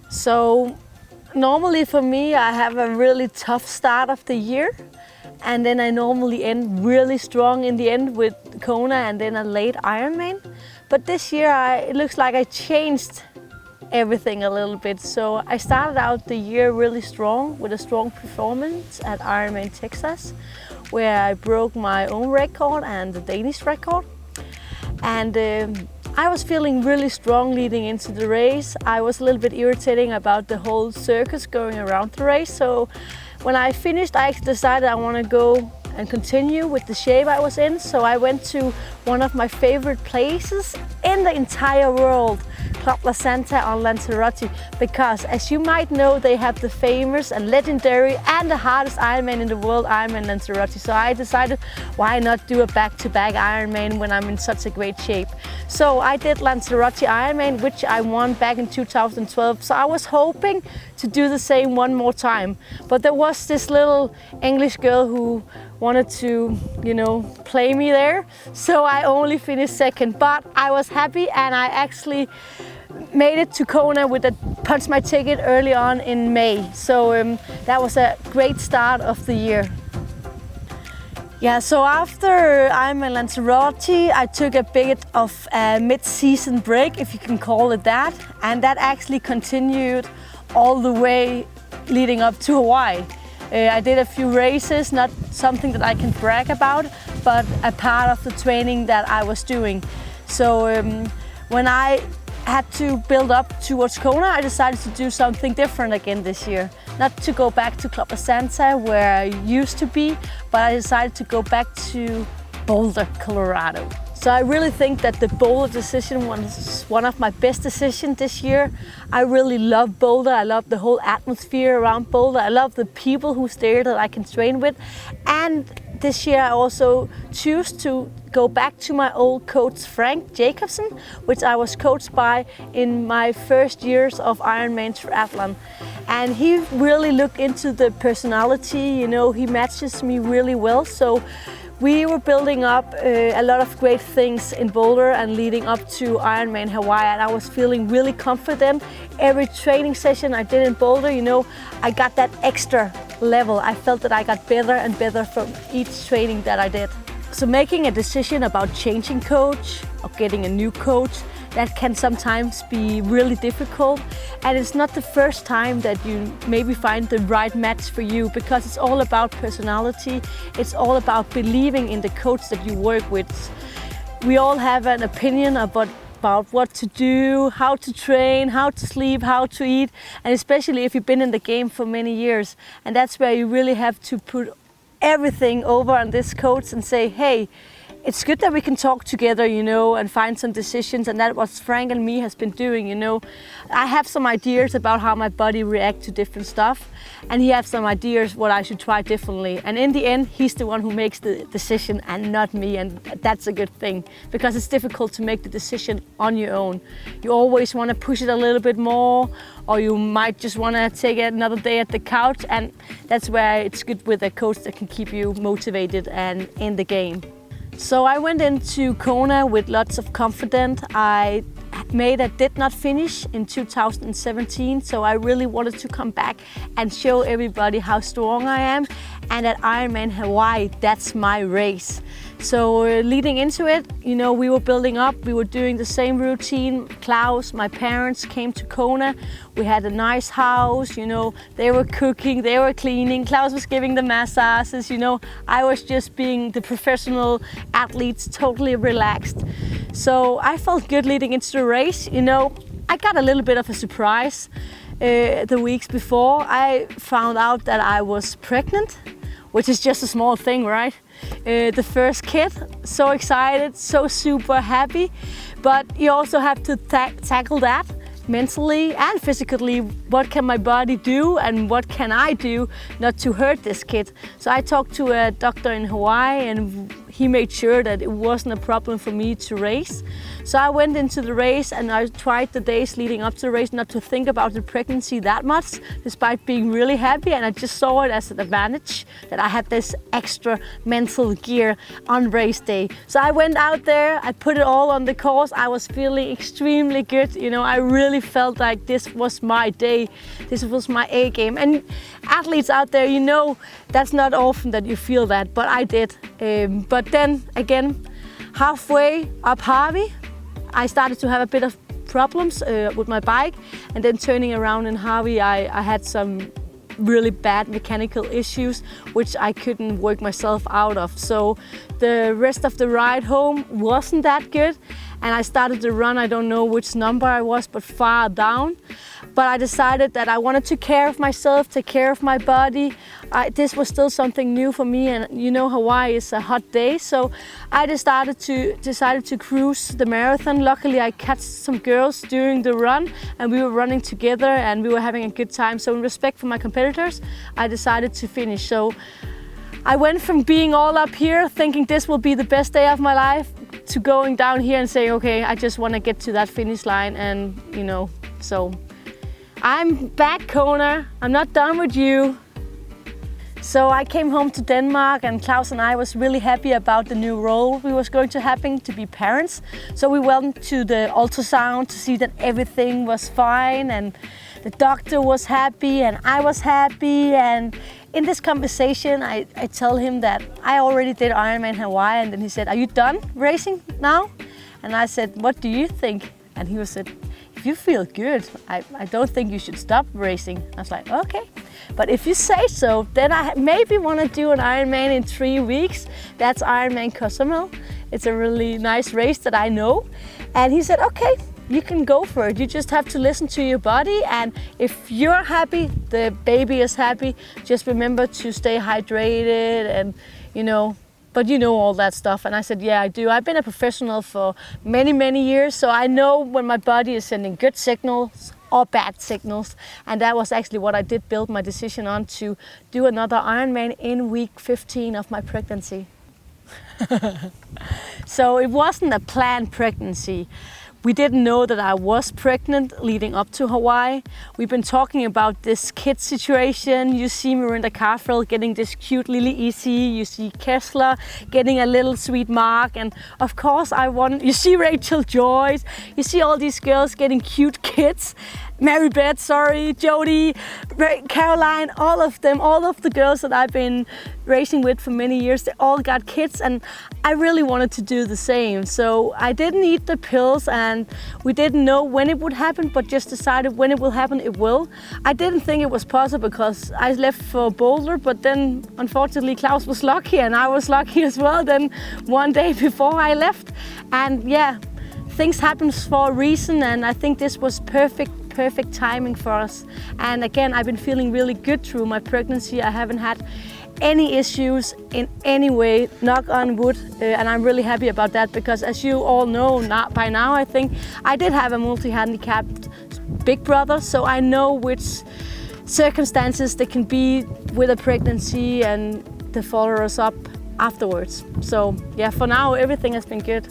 So normally for me, I have a really tough start of the year, and then I normally end really strong in the end with Kona and then a late Ironman. But this year it looks like I changed everything a little bit. So I started out the year really strong with a strong performance at Ironman Texas, where I broke my own record and the Danish record. And I was feeling really strong leading into the race. I was a little bit irritating about the whole circus going around the race. So when I finished, I decided I want to go and continue with the shape I was in. So I went to one of my favorite places in the entire world, Club La Santa on Lanzarote, because as you might know, they have the famous and legendary and the hardest Ironman in the world, Ironman Lanzarote. So I decided, why not do a back-to-back Ironman when I'm in such a great shape? So I did Lanzarote Ironman, which I won back in 2012. So I was hoping to do the same one more time. But there was this little English girl who wanted to, play me there. So I only finished second, but I was happy, and I actually made it to Kona with punched my ticket early on in May. So that was a great start of the year. Yeah, so after I'm in Lanzarote, I took a bit of a mid-season break, if you can call it that, and that actually continued all the way leading up to Hawaii. I did a few races, not something that I can brag about, but a part of the training that I was doing. So when I had to build up towards Kona, I decided to do something different again this year. Not to go back to Club La Santa where I used to be, but I decided to go back to Boulder, Colorado. So I really think that the Boulder decision was one of my best decisions this year. I really love Boulder. I love the whole atmosphere around Boulder. I love the people who's there that I can train with. And this year I also choose to go back to my old coach Frank Jacobsen, which I was coached by in my first years of Ironman triathlon. And he really looked into the personality, he matches me really well. So we were building up a lot of great things in Boulder and leading up to Ironman Hawaii, and I was feeling really confident. Every training session I did in Boulder, I got that extra level. I felt that I got better and better from each training that I did. So making a decision about changing coach or getting a new coach, that can sometimes be really difficult, and it's not the first time that you maybe find the right match for you, because it's all about personality. It's all about believing in the coach that you work with. We all have an opinion about what to do, how to train, how to sleep, how to eat, and especially if you've been in the game for many years. And that's where you really have to put everything over on this coach and say, hey, it's good that we can talk together, and find some decisions, and that's what Frank and me has been doing, I have some ideas about how my body reacts to different stuff, and he has some ideas what I should try differently. And in the end, he's the one who makes the decision and not me, and that's a good thing, because it's difficult to make the decision on your own. You always want to push it a little bit more, or you might just want to take another day at the couch, and that's where it's good with a coach that can keep you motivated and in the game. So I went into Kona with lots of confidence. I made a did not finish in 2017, so I really wanted to come back and show everybody how strong I am. And at Ironman Hawaii, that's my race. So leading into it, we were building up, we were doing the same routine. Klaus, my parents came to Kona. We had a nice house, they were cooking, they were cleaning. Klaus was giving the massages, I was just being the professional athlete, totally relaxed. So I felt good leading into the race. I got a little bit of a surprise the weeks before. I found out that I was pregnant, which is just a small thing, right? The first kid, so excited, so super happy. But you also have to tackle that mentally and physically. What can my body do and what can I do not to hurt this kid? So I talked to a doctor in Hawaii, and he made sure that it wasn't a problem for me to race. So I went into the race and I tried the days leading up to the race not to think about the pregnancy that much, despite being really happy, and I just saw it as an advantage that I had this extra mental gear on race day. So I went out there, I put it all on the course, I was feeling extremely good, you know, I really felt like this was my day, this was my A game. And athletes out there, you know, that's not often that you feel that, but I did. But then again, halfway up Harvey, I started to have a bit of problems with my bike, and then turning around in Harvey, I had some really bad mechanical issues which I couldn't work myself out of. So the rest of the ride home wasn't that good, and I started to run, I don't know which number I was, but far down. But I decided that I wanted to take care of myself, take care of my body. This was still something new for me, and you know, Hawaii is a hot day, so I decided to cruise the marathon. Luckily, I caught some girls during the run, and we were running together, and we were having a good time. So in respect for my competitors, I decided to finish. So I went from being all up here, thinking this will be the best day of my life, to going down here and saying, okay, I just want to get to that finish line, and you know, so I'm back, Kona. I'm not done with you. So I came home to Denmark, and Claus and I was really happy about the new role we was going to having to be parents. So we went to the ultrasound to see that everything was fine, and the doctor was happy and I was happy. And in this conversation, I tell him that I already did Ironman Hawaii, and then he said, "Are you done racing now?" And I said, "What do you think?" And he said, "If you feel good, I don't think you should stop racing." I was like, okay, but if you say so, then I maybe want to do an Ironman in 3 weeks. That's Ironman Cozumel. It's a really nice race that I know. And he said, okay, you can go for it. You just have to listen to your body, and if you're happy, the baby is happy. Just remember to stay hydrated, and you know, but you know all that stuff. And I said, yeah, I do. I've been a professional for many, many years, so I know when my body is sending good signals or bad signals. And that was actually what I did build my decision on, to do another Ironman in week 15 of my pregnancy. So it wasn't a planned pregnancy. We didn't know that I was pregnant leading up to Hawaii. We've been talking about this kid situation. You see Miranda Carfrell getting this cute Lily Easy. You see Kessler getting a little sweet Mark. And of course you see Rachel Joyce. You see all these girls getting cute kids. Mary Beth, Jody, Caroline, all of them, all of the girls that I've been racing with for many years, they all got kids, and I really wanted to do the same. So I didn't eat the pills, and we didn't know when it would happen, but just decided when it will happen, it will. I didn't think it was possible because I left for Boulder, but then unfortunately Claus was lucky and I was lucky as well then one day before I left. And yeah, things happen for a reason, and I think this was perfect timing for us. And again, I've been feeling really good through my pregnancy. I haven't had any issues in any way, knock on wood, and I'm really happy about that, because as you all know by now, I think I did have a multi-handicapped big brother, so I know which circumstances there can be with a pregnancy and the follow-us up afterwards. So yeah, for now everything has been good.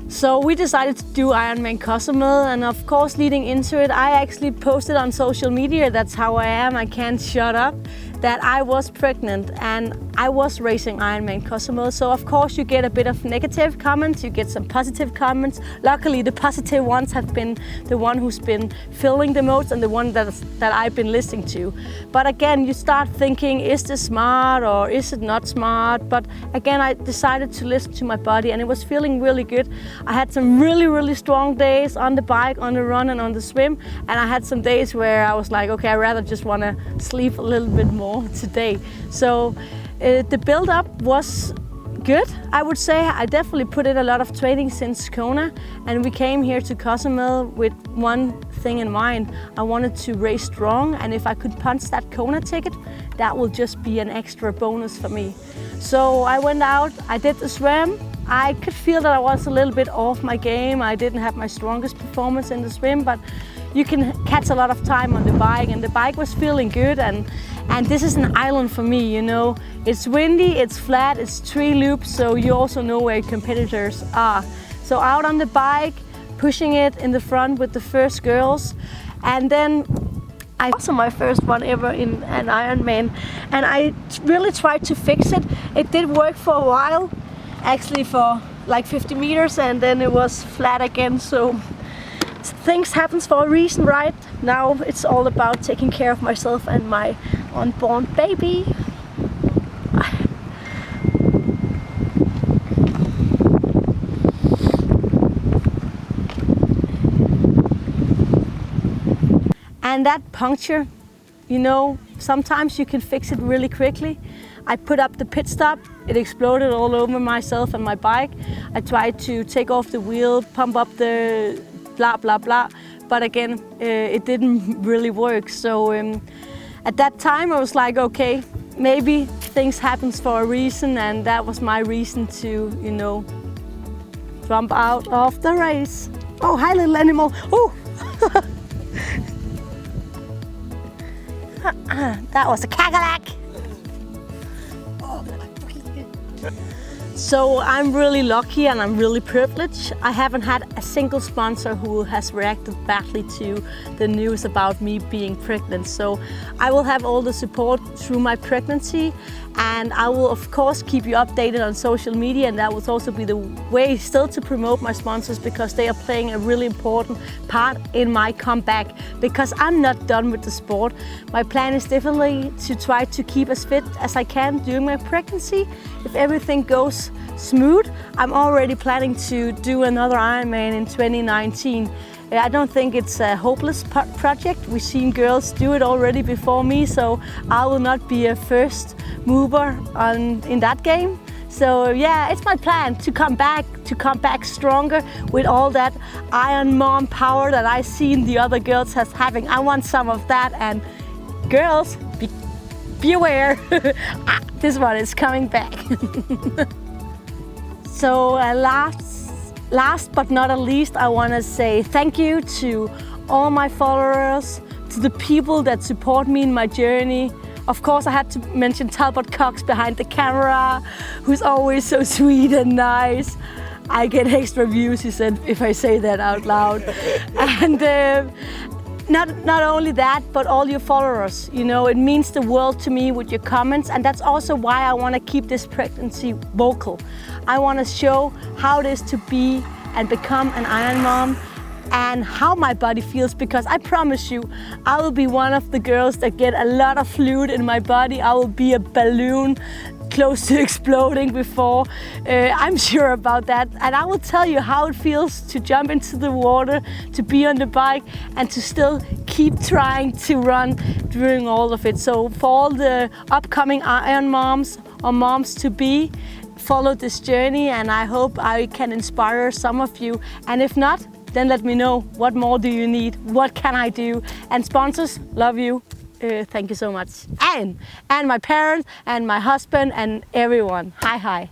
So we decided to do Ironman Cozumel, and of course leading into it, I actually posted on social media, that's how I am, I can't shut up, that I was pregnant and I was racing Ironman Cozumel. So of course you get a bit of negative comments, you get some positive comments. Luckily the positive ones have been the one who's been filling the most and the one that I've been listening to. But again, you start thinking, is this smart or is it not smart? But again, I decided to listen to my body, and it was feeling really good. I had some really strong days on the bike, on the run and on the swim, and I had some days where I was like, okay, I rather just want to sleep a little bit more today. So the build-up was good, I would say. I definitely put in a lot of training since Kona, and we came here to Cozumel with one thing in mind. I wanted to race strong, and if I could punch that Kona ticket, that will just be an extra bonus for me. So I went out, I did the swim. I could feel that I was a little bit off my game. I didn't have my strongest performance in the swim, but you can catch a lot of time on the bike, and the bike was feeling good. And this is an island for me, you know. It's windy, it's flat, it's 3 loops, so you also know where your competitors are. So out on the bike, pushing it in the front with the first girls, and then also my first one ever in an Ironman, and I really tried to fix it. It did work for a while, actually for like 50 meters, and then it was flat again. So things happens for a reason, right? Now it's all about taking care of myself and my unborn baby. And that puncture, you know, sometimes you can fix it really quickly. I put up the pit stop, it exploded all over myself and my bike. I tried to take off the wheel, pump up the blah, blah, blah. But again, it didn't really work. So at that time I was like, okay, maybe things happen for a reason, and that was my reason to, you know, jump out of the race. Oh, hi little animal. Oh! That was a cackalack. So I'm really lucky and I'm really privileged. I haven't had a single sponsor who has reacted badly to the news about me being pregnant. So I will have all the support through my pregnancy, and I will of course keep you updated on social media, and that will also be the way still to promote my sponsors, because they are playing a really important part in my comeback, because I'm not done with the sport. My plan is definitely to try to keep as fit as I can during my pregnancy. If everything goes smooth, I'm already planning to do another Ironman in 2019. I don't think it's a hopeless project. We've seen girls do it already before me, so I will not be a first mover in that game. So yeah, it's my plan to come back stronger with all that Iron Mom power that I seen the other girls having. I want some of that, and girls, be aware, this one is coming back. So last but not least, I want to say thank you to all my followers, to the people that support me in my journey. Of course, I had to mention Talbot Cox behind the camera, who's always so sweet and nice. I get extra views, he said, if I say that out loud. And not only that, but all your followers. You know, it means the world to me with your comments, and that's also why I want to keep this pregnancy vocal. I want to show how it is to be and become an Iron Mom, and how my body feels, because I promise you, I will be one of the girls that get a lot of fluid in my body. I will be a balloon close to exploding before. I'm sure about that, and I will tell you how it feels to jump into the water, to be on the bike, and to still keep trying to run during all of it. So for all the upcoming Iron Moms or moms to be, follow this journey, and I hope I can inspire some of you. And if not, then let me know, what more do you need? What can I do? And sponsors, love you. Thank you so much. And my parents and my husband and everyone. Hi.